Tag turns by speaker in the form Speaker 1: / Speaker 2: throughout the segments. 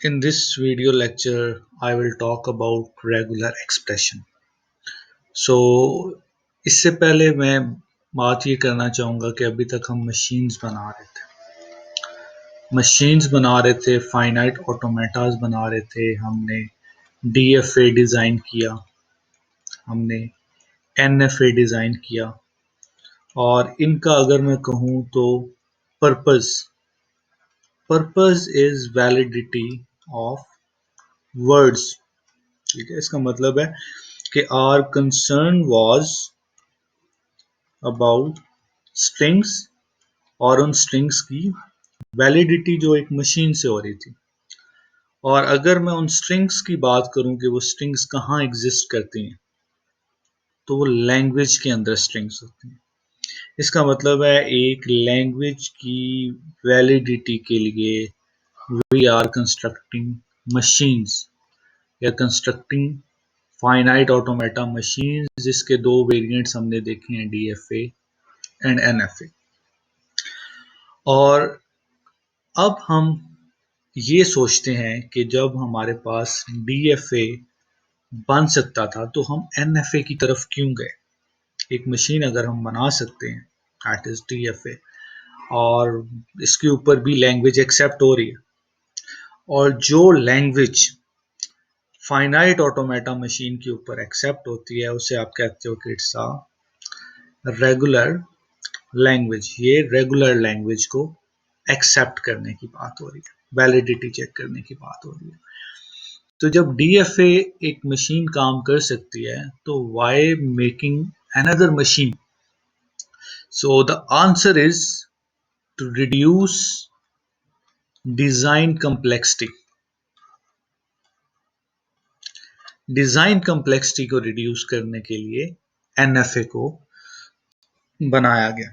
Speaker 1: In this video lecture, I will talk about regular expression. So, इससे पहले मैं बात ये करना चाहूँगा कि अभी तक हम मशीन्स बना रहे थे, फाइनाइट ऑटोमेटास बना रहे थे, हमने डीएफए डिज़ाइन किया, हमने एनएफए डिज़ाइन किया, और इनका अगर मैं कहूँ तो purpose purpose is validity of words. ठीक है, इसका मतलब है कि our concern was about strings, और उन स्ट्रिंग्स की वैलिडिटी जो एक मशीन से हो रही थी। और अगर मैं उन स्ट्रिंग्स की बात करूं कि वो स्ट्रिंग्स कहाँ एग्जिस्ट करती हैं, तो वो लैंग्वेज के अंदर स्ट्रिंग्स होती हैं। इसका मतलब है एक लैंग्वेज की वैलिडिटी के लिए वी आर कंस्ट्रक्टिंग मशीन्स या कंस्ट्रक्टिंग फाइनाइट ऑटोमेटा मशीन, जिसके दो वेरिएंट्स हमने देखे हैं, डीएफए एंड एनएफए। और अब हम ये सोचते हैं कि जब हमारे पास डीएफए बन सकता था तो हम एनएफए की तरफ क्यों गए। एक मशीन अगर हम बना सकते हैं दैट इज डीएफए, और इसके ऊपर भी लैंग्वेज एक्सेप्ट हो रही है, और जो लैंग्वेज फाइनाइट ऑटोमेटा मशीन के ऊपर एक्सेप्ट होती है उसे आप कहते हो कि इट्स अ रेगुलर लैंग्वेज। ये रेगुलर लैंग्वेज को एक्सेप्ट करने की बात हो रही है, वैलिडिटी चेक करने की बात हो रही है। तो जब डीएफए एक मशीन काम कर सकती है तो why making another machine? So the answer is to reduce design complexity. Design complexity को रिड्यूस करने के लिए एनएफए को बनाया गया।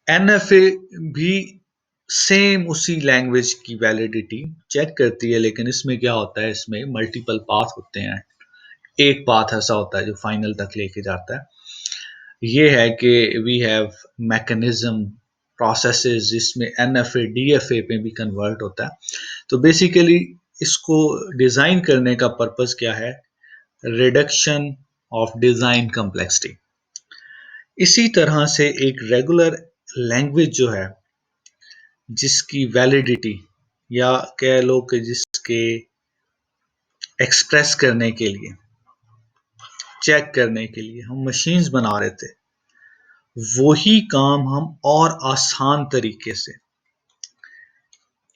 Speaker 1: एनएफए भी सेम उसी लैंग्वेज की वैलिडिटी चेक करती है, लेकिन इसमें क्या होता है, इसमें मल्टीपल पाथ होते हैं। एक पाथ ऐसा होता है जो फाइनल तक लेके जाता है। ये है कि वी हैव मैकेनिज्म प्रोसेसेस जिसमें एनएफए डीएफए पे भी कन्वर्ट होता है। तो बेसिकली इसको डिज़ाइन करने का पर्पस क्या है? Reduction of design complexity. इसी तरह से एक रेगुलर लैंग्वेज जो है, जिसकी वैलिडिटी या कह लो कि जिसके एक्सप्रेस करने के लिए, चेक करने के लिए हम मशीन्स बना रहे थे, वही काम हम और आसान तरीके से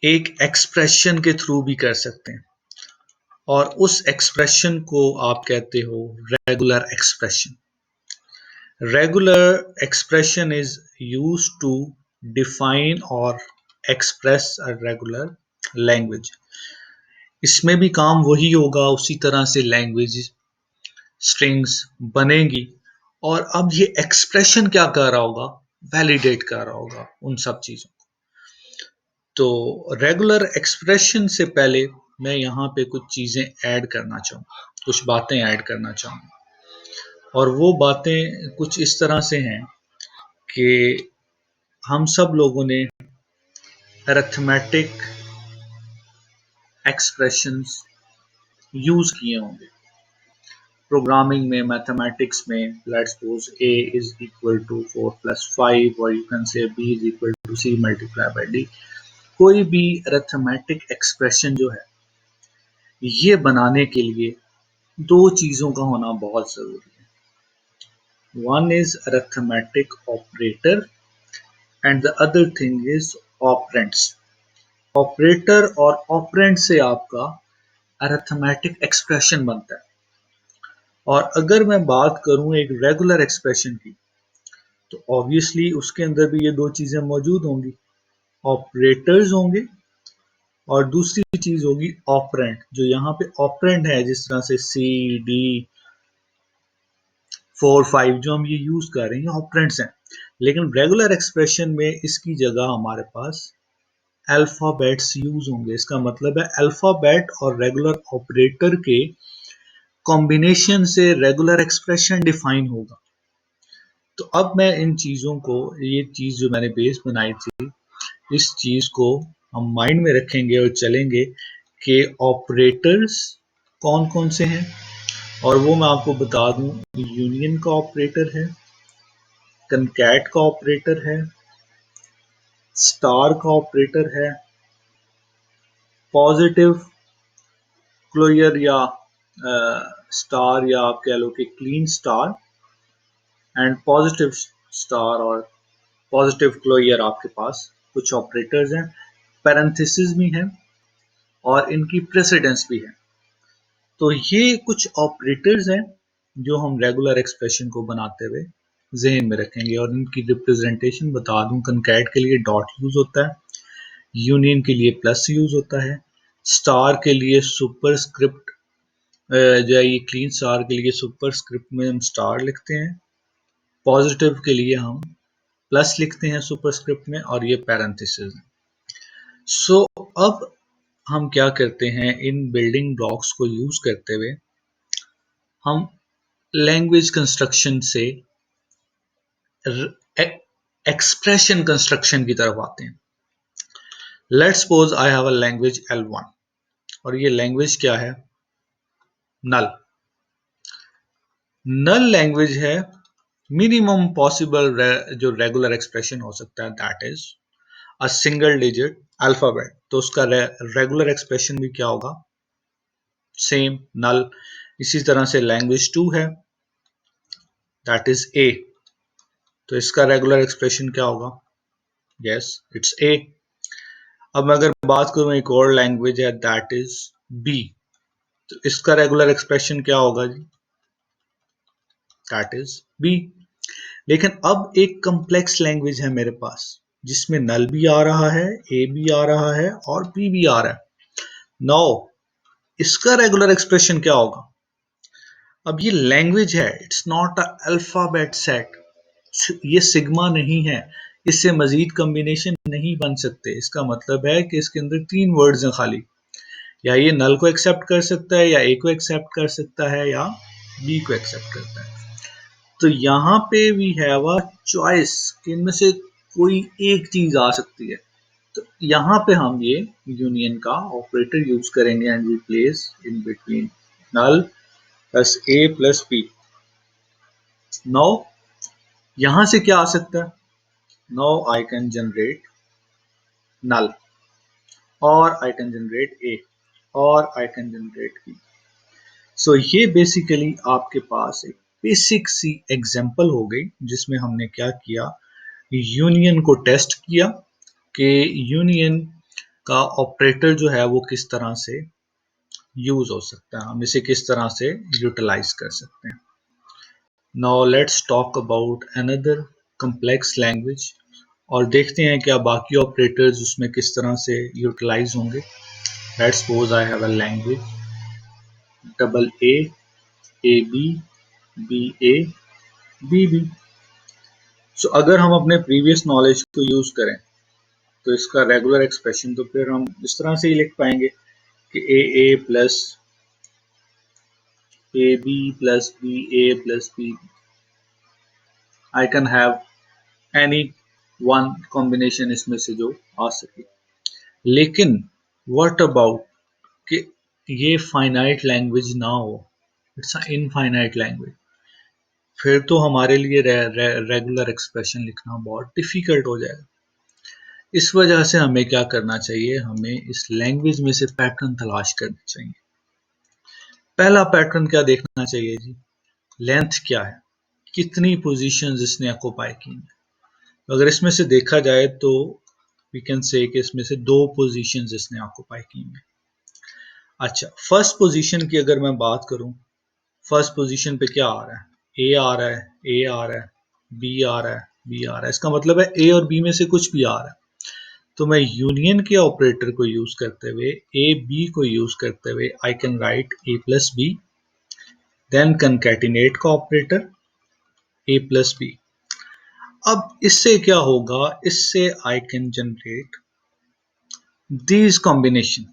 Speaker 1: एक एक्सप्रेशन के थ्रू भी कर सकते हैं, और उस एक्सप्रेशन को आप कहते हो regular expression. Regular expression is used to define और एक्सप्रेस अ रेगुलर लैंग्वेज। इसमें भी काम वही होगा, उसी तरह से लैंग्वेज स्ट्रिंग्स बनेगी, और अब ये एक्सप्रेशन क्या कर रहा होगा? वैलिडेट कर रहा होगा उन सब चीज़ों। तो रेगुलर एक्सप्रेशन से पहले मैं यहाँ पे कुछ चीज़ें ऐड करना चाहूँगा, कुछ बातें ऐड करना चाहूँगा। और वो बातें कुछ इस तरह से हैं कि हम सब लोगों ने अरिथमेटिक एक्सप्रेशंस यूज़ किए होंगे प्रोग्रामिंग में, मैथमेटिक्स में। Let's suppose a is equal to 4 + 5, और you can say b is equal to c multiply by d। कोई भी अरिथमेटिक एक्सप्रेशन जो है, ये बनाने के लिए दो चीज़ों का होना बहुत ज़रूरी है। One is arithmetic operator and the other thing is operands. Operator और ऑपरेंड से आपका अरिथमेटिक एक्सप्रेशन बनता है। और अगर मैं बात करूं एक रेगुलर एक्सप्रेशन की, तो ऑब्वियसली उसके अंदर भी ये दो चीज़ें मौजूद होंगी, ऑपरेटर्स होंगे और दूसरी चीज़ होगी ऑपरेंड। जो यहाँ पे ऑपरेंड है, जिस तरह से सी डी 4 5 जो हम ये यूज़ कर रहे हैं, ऑपरेंड्स हैं। लेकिन रेगुलर एक्सप्रेशन में इसकी जगह हमारे पास अल्फ़ाबेट्स यूज़ होंगे। इसका मतलब है अल्फ़ाबेट और रेगुलर ऑपरेटर के कॉम्बिनेशन से रेगुलर एक्सप्रेशन डिफाइन होगा। तो अब मैं इन चीज़ों को, ये चीज़ जो मैंने बेस बनाई थी, इस चीज़ को हम माइंड में रखेंगे और चलेंगे कि ऑपरेटर्स कौन कौन से हैं, और वो मैं आपको बता दूं, यूनियन का ऑपरेटर है, कनकैट का ऑपरेटर है, स्टार का ऑपरेटर है, पॉजिटिव क्लोजर या स्टार, या आप कह लो कि Kleene star and positive star और पॉजिटिव क्लोजर, आपके पास कुछ ऑपरेटर्स हैं, पैरेंथेसिस भी हैं और इनकी प्रेसिडेंस भी है। तो ये कुछ ऑपरेटर्स हैं जो हम रेगुलर एक्सप्रेशन को बनाते हुए जहन में रखेंगे, और इनकी रिप्रेजेंटेशन बता दूं, कनकैट के लिए डॉट यूज होता है, यूनियन के लिए प्लस यूज होता है, स्टार के लिए सुपरस्क्रिप्ट जो है, ये क्लीन स्टार के लिए सुपरस्क्रिप्ट में हम स्टार लिखते हैं, पॉजिटिव के लिए हम प्लस लिखते हैं सुपरस्क्रिप्ट में, और ये पैरेंथेसिस है। सो अब हम क्या करते हैं, इन बिल्डिंग ब्लॉक्स को यूज करते हुए हम लैंग्वेज कंस्ट्रक्शन से एक्सप्रेशन कंस्ट्रक्शन की तरफ आते हैं। Let's suppose I have a language L1, और ये लैंग्वेज क्या है, नल। नल लैंग्वेज है, मिनिमम पॉसिबल जो रेगुलर एक्सप्रेशन हो सकता है that is a single digit alphabet. तो उसका रेगुलर एक्सप्रेशन भी क्या होगा, सेम, नल। इसी तरह से लैंग्वेज 2 है, दैट इज ए, तो इसका रेगुलर एक्सप्रेशन क्या होगा, यस इट्स ए। अब मैं अगर बात करूं एक और लैंग्वेज है दैट इज बी, तो इसका रेगुलर एक्सप्रेशन क्या होगा जी, दैट इज बी। लेकिन अब एक कॉम्प्लेक्स लैंग्वेज है मेरे पास जिसमें नल भी आ रहा है, ए भी आ रहा है और बी भी आ रहा है। नाउ इसका रेगुलर एक्सप्रेशन क्या होगा, अब ये लैंग्वेज है, it's not a alphabet set, ये सिग्मा नहीं है, इससे मजीद कॉम्बिनेशन नहीं बन सकते। इसका मतलब है कि इसके अंदर 3 वर्ड्स हैं खाली, या ये नल को एक्सेप्ट कर सकता है, या ए को एक्सेप्ट कर सकता है, या बी को एक्सेप्ट करता है। तो यहाँ पे वी हैव अ चॉइस कि इनमें से कोई एक चीज आ सकती है। तो यहाँ पे हम ये यूनियन का ऑपरेटर यूज करेंगे and we place in between null plus A plus B. Now यहाँ से क्या आ सकता है, now I can generate null, or I can generate A, or I can generate B. So ये बेसिकली आपके पास एक बेसिक सी एग्जांपल हो गई जिसमें हमने क्या किया, यूनियन को टेस्ट किया कि यूनियन का ऑपरेटर जो है वो किस तरह से यूज हो सकता है, हम इसे किस तरह से यूटिलाइज कर सकते हैं। Now let's talk about another complex language, और देखते हैं क्या बाकी ऑपरेटर्स उसमें किस तरह से यूटिलाइज होंगे। Let's suppose I have a language double A B, B A, B B. So अगर हम अपने प्रीवियस नॉलेज को यूज करें तो इसका रेगुलर एक्सप्रेशन तो फिर हम इस तरह से ही लिख पाएंगे कि A plus A B plus B A plus B. I can have any one combination इसमें से जो आ सके। लेकिन व्हाट अबाउट कि ये फाइनाइट लैंग्वेज ना हो, इट्स अ इनफाइनाइट लैंग्वेज, फिर तो हमारे लिए रेगुलर एक्सप्रेशन लिखना बहुत डिफिकल्ट हो जाएगा। इस वजह से हमें क्या करना चाहिए, हमें इस लैंग्वेज में से पैटर्न तलाश करने चाहिए। पहला पैटर्न क्या देखना चाहिए जी, लेंथ क्या है, कितनी पोजीशंस इसने ऑक्युपाई की हैं। अगर इसमें से देखा जाए तो वी कैन से कि इसमें से 2 पोजीशंस इसने ऑक्युपाई की हैं। अच्छा, फर्स्ट पोजीशन की अगर मैं बात करूं, फर्स्ट पोजीशन पे क्या आ रहा है, ए आ रहा है, ए आ रहा है, बी आ रहा है, बी आ रहा है। इसका मतलब है ए और बी में से कुछ भी आ रहा है। तो मैं यूनियन के ऑपरेटर को यूज करते हुए, ए बी को यूज करते हुए, I can write A plus B, then concatenate का ऑपरेटर ए प्लस बी। अब इससे क्या होगा, इससे I can generate these combination.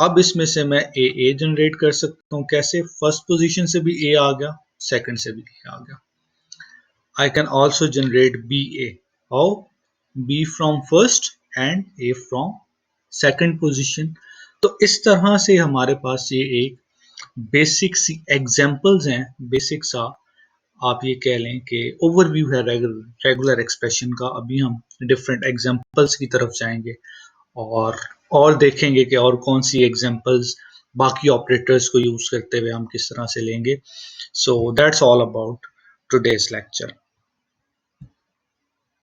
Speaker 1: अब इसमें से मैं ए जनरेट कर सकता हूं, कैसे, फर्स्ट पोजीशन से भी ए आ गया, सेकंड से भी ए आ गया। I can also generate BA. How? B from first and A from second position. तो इस तरह से हमारे पास ये एक बेसिक सी एग्जांपल्स हैं, बेसिक सा आप ये कह लें कि ओवरव्यू है रेगुलर एक्सप्रेशन का। अभी हम डिफरेंट एग्जांपल्स की तरफ जाएंगे और देखेंगे कि और कौन सी एग्जांपल्स बाकी ऑपरेटर्स को यूज करते हुए हम किस तरह से लेंगे। So that's all about today's lecture.